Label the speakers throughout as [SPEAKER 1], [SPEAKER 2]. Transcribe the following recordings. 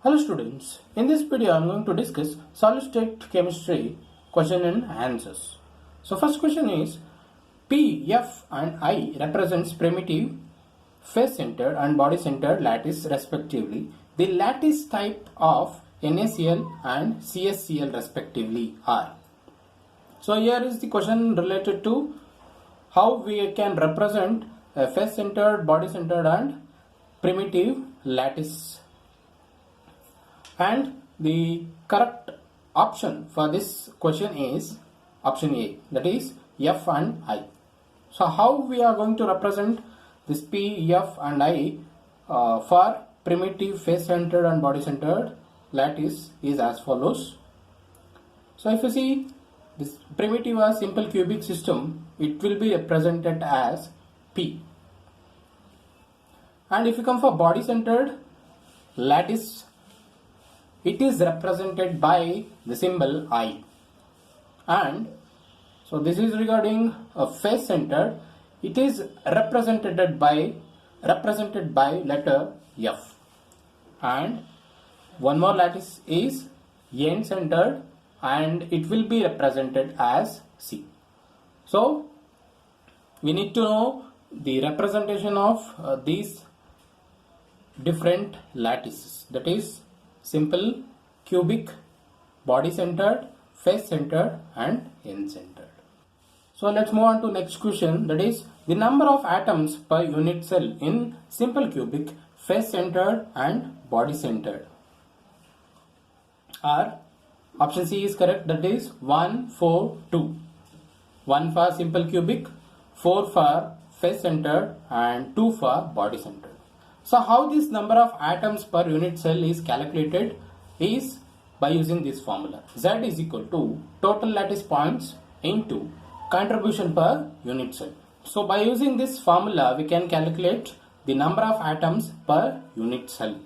[SPEAKER 1] Hello students, in this video I am going to discuss solid state chemistry question and answers. So first question is P, F and I represents primitive, face-centered and body-centered lattice respectively. The lattice type of NaCl and CsCl respectively are. So here is the question related to how we can represent a face-centered, body-centered and primitive lattice. And the correct option for this question is option A, that is F and I. So how we are going to represent this P, F and I for primitive face-centered and body-centered lattice is as follows. So if you see this primitive or simple cubic system, it will be represented as P. And if you come for body-centered lattice, it is represented by the symbol I. And so this is regarding a face centered, it is represented by letter F. And one more lattice is N centered and it will be represented as C. So we need to know the representation of these different lattices, that is simple, cubic, body-centered, face-centered and N-centered. So let's move on to next question, that is the number of atoms per unit cell in simple cubic, face-centered and body-centered are, option C is correct, that is 1, 4, 2. 1 for simple cubic, 4 for face-centered and 2 for body-centered. So how this number of atoms per unit cell is calculated is by using this formula. Z is equal to total lattice points into contribution per unit cell. So by using this formula we can calculate the number of atoms per unit cell.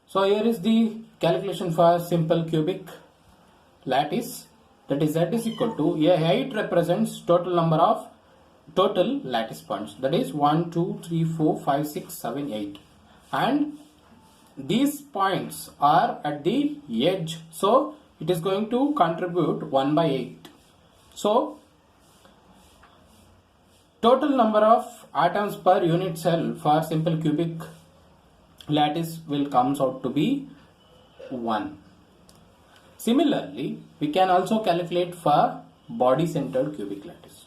[SPEAKER 1] So here is the calculation for simple cubic lattice, that is Z is equal to, a height represents total number of total lattice points, that is 1, 2, 3, 4, 5, 6, 7, 8, and these points are at the edge, so it is going to contribute 1 by 8. So total number of atoms per unit cell for simple cubic lattice will comes out to be 1. Similarly, we can also calculate for body centered cubic lattice.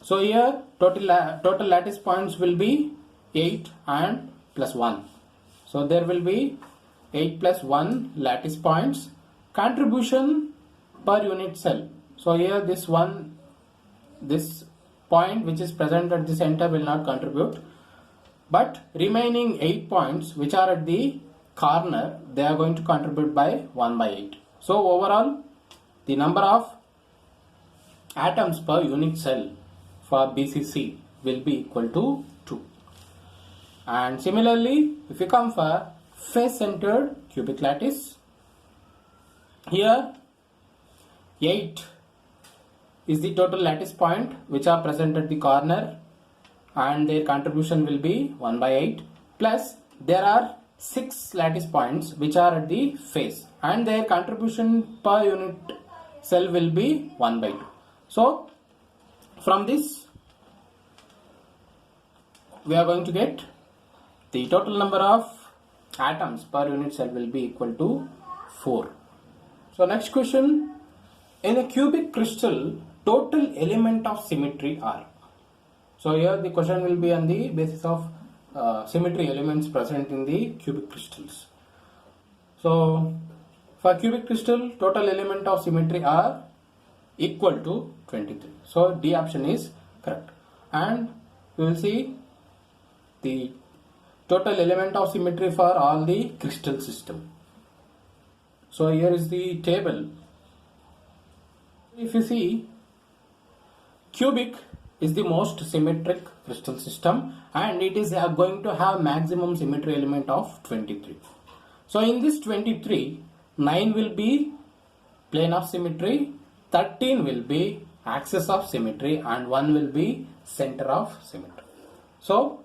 [SPEAKER 1] So here total lattice points will be 8 and plus 1. So there will be 8 plus 1 lattice points. Contribution per unit cell. So here this point which is present at the center will not contribute. But remaining 8 points which are at the corner, they are going to contribute by 1 by 8. So overall the number of atoms per unit cell for BCC will be equal to 2. And similarly, if you come for face-centered cubic lattice, here 8 is the total lattice point which are present at the corner and their contribution will be 1 by 8, plus there are 6 lattice points which are at the face and their contribution per unit cell will be 1 by 2. So from this we are going to get the total number of atoms per unit cell will be equal to 4. So next question, in a cubic crystal total element of symmetry are. So here the question will be on the basis of symmetry elements present in the cubic crystals. So for cubic crystal total element of symmetry are equal to 23. So D option is correct. And we will see the total element of symmetry for all the crystal system. So here is the table. If you see, cubic is the most symmetric crystal system and it is going to have maximum symmetry element of 23. So in this 23, 9 will be plane of symmetry, 13 will be axis of symmetry and 1 will be center of symmetry. So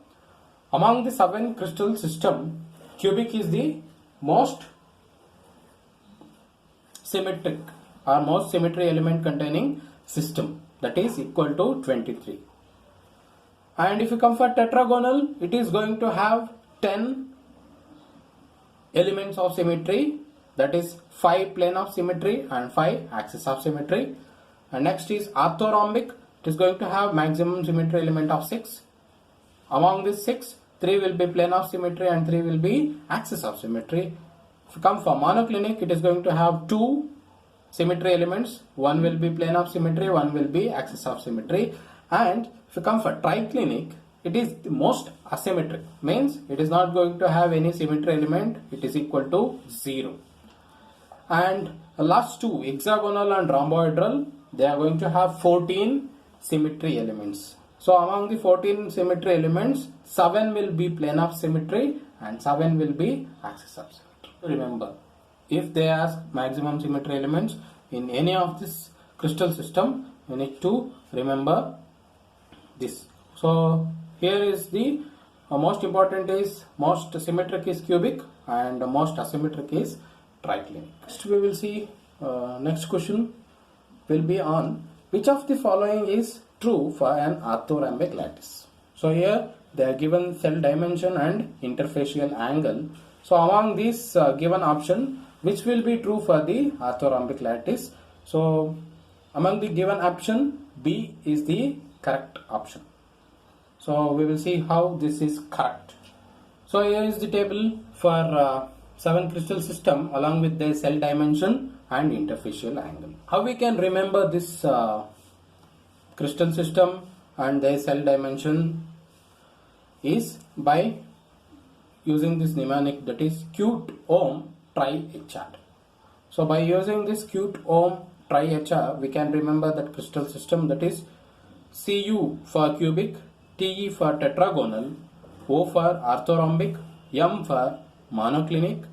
[SPEAKER 1] among the 7 crystal system, cubic is the most symmetric or most symmetry element containing system, that is equal to 23. And if you come for tetragonal, it is going to have 10 elements of symmetry, that is 5 plane of symmetry and 5 axis of symmetry. And next is orthorhombic, it is going to have maximum symmetry element of 6. Among these 6, 3 will be plane of symmetry and 3 will be axis of symmetry. If you come for monoclinic, it is going to have 2 symmetry elements, one will be plane of symmetry, one will be axis of symmetry. And if you come for triclinic, it is the most asymmetric, means it is not going to have any symmetry element, it is equal to 0. And the last two, hexagonal and rhomboedral, they are going to have 14 symmetry elements. So among the 14 symmetry elements, 7 will be plane of symmetry and 7 will be axis of symmetry. Remember, if they ask maximum symmetry elements in any of this crystal system, you need to remember this. So here is the most important is most symmetric is cubic and most asymmetric is triclinic. Next we will see next question will be on which of the following is true for an orthorhombic lattice. So here they are given cell dimension and interfacial angle. So among these given option, which will be true for the orthorhombic lattice? So among the given option, B is the correct option. So we will see how this is correct. So here is the table for 7 crystal system along with their cell dimension and interfacial angle. How we can remember this crystal system and their cell dimension is by using this mnemonic, that is cute ohm tri HR. So by using this cute ohm tri HR, we can remember that crystal system, that is Cu for cubic, Te for tetragonal, O for orthorhombic, M for monoclinic,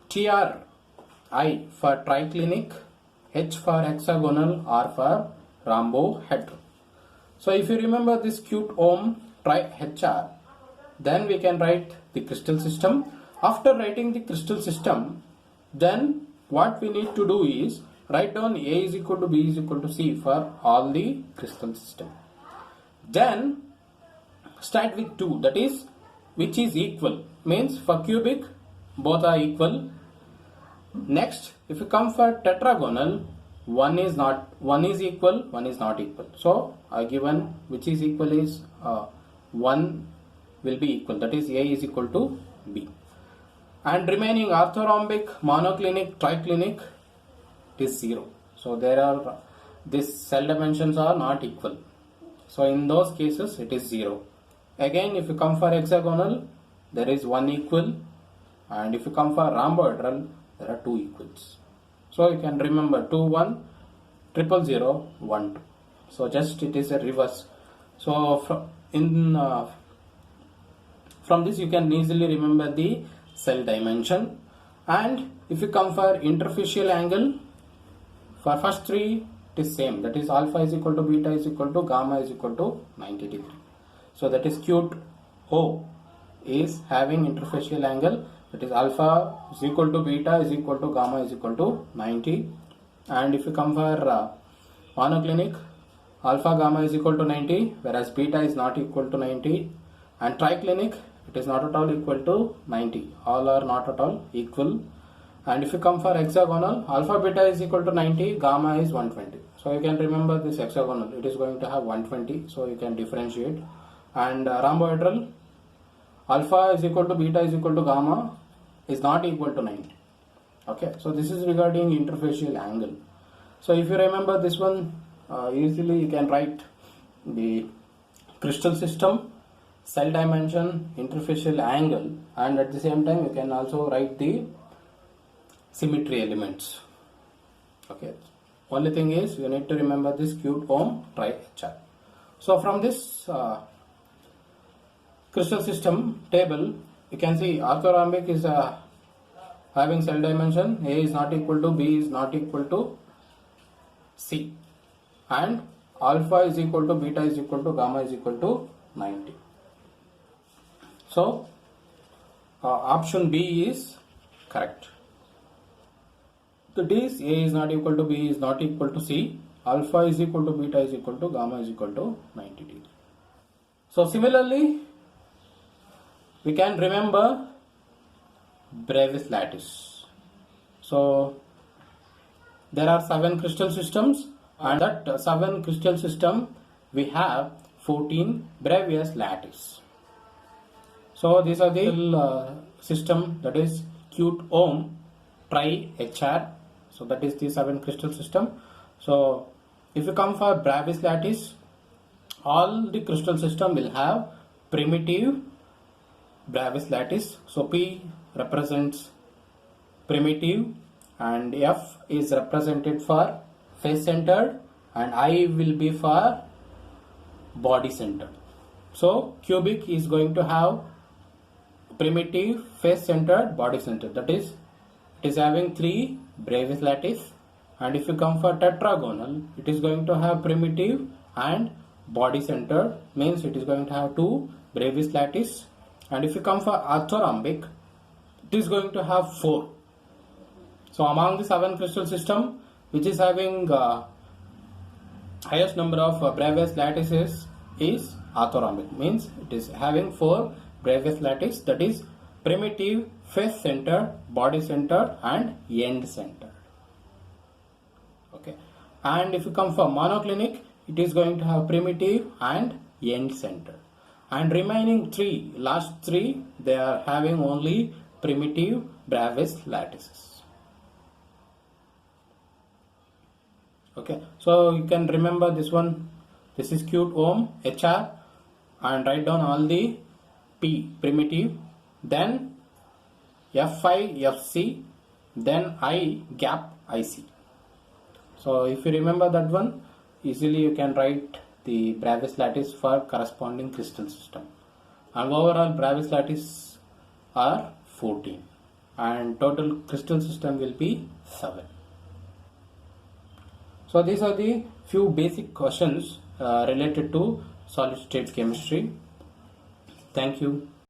[SPEAKER 1] Tri for triclinic, H for hexagonal, R for rhombohedral. So if you remember this cute ohm tri HR, then we can write the crystal system. After writing the crystal system, then what we need to do is write down A is equal to B is equal to C for all the crystal system. Then start with 2, that is which is equal, means for cubic both are equal. Next, if you come for tetragonal, one is equal, one is not equal. So given which is equal is 1 will be equal, that is A is equal to B. And remaining orthorhombic, monoclinic, triclinic is 0. So there are these cell dimensions are not equal. So in those cases it is 0. Again, if you come for hexagonal, there is 1 equal, and if you come for rhomboedral, there are 2 equals. So you can remember 2 1 0 0 1 2. So just it is a reverse. So from this you can easily remember the cell dimension. And if you come for interfacial angle, for first 3 it is same, that is alpha is equal to beta is equal to gamma is equal to 90 degree. So that is cute O is having interfacial angle, that is alpha is equal to beta is equal to gamma is equal to 90. And if you come for monoclinic, alpha gamma is equal to 90, whereas beta is not equal to 90. And triclinic, it is not at all equal to 90, all are not at all equal. And if you come for hexagonal, alpha beta is equal to 90, gamma is 120. So you can remember this hexagonal, it is going to have 120, so you can differentiate. And rhomboedral, alpha is equal to beta is equal to gamma is not equal to 90. Okay, so this is regarding interfacial angle. So if you remember this one, easily you can write the crystal system, cell dimension, interfacial angle, and at the same time you can also write the symmetry elements. Okay, only thing is you need to remember this cute ohm tri HR. So from this crystal system table, you can see orthorhombic is having cell dimension, A is not equal to B is not equal to C, and alpha is equal to beta is equal to gamma is equal to 90. So Option B is correct. That is, A is not equal to B is not equal to C. Alpha is equal to beta is equal to gamma is equal to 90 degree. So similarly, we can remember Bravais lattice. So there are 7 crystal systems, and that 7 crystal system we have 14 Bravais lattice. So these are the system, that is Cute Ohm, Tri HR. So that is the 7 crystal system. So if you come for Bravais lattice, all the crystal system will have primitive Bravais lattice. So P represents primitive and F is represented for face centered and I will be for body centered. So cubic is going to have primitive, face centered, body centered. That is, it is having 3 Bravais lattice. And if you come for tetragonal, it is going to have primitive and body centered, means it is going to have 2 Bravais lattice. And if you come for orthorhombic, it is going to have 4. So among the 7 crystal system, which is having highest number of Bravais lattices is orthorhombic, means it is having 4 Bravais lattice, that is primitive, face centered, body centered and end centered. Okay. And if you come for monoclinic, it is going to have primitive and end centered. And remaining 3, last 3, they are having only primitive Bravais lattices. Okay, so you can remember this one. This is Cute Ohm HR, and write down all the P primitive, then Fi FC, then I gap IC. So if you remember that one, easily you can write the Bravais lattice for corresponding crystal system. And overall Bravais lattice are 14 and total crystal system will be 7. So these are the few basic questions related to solid state chemistry. Thank you.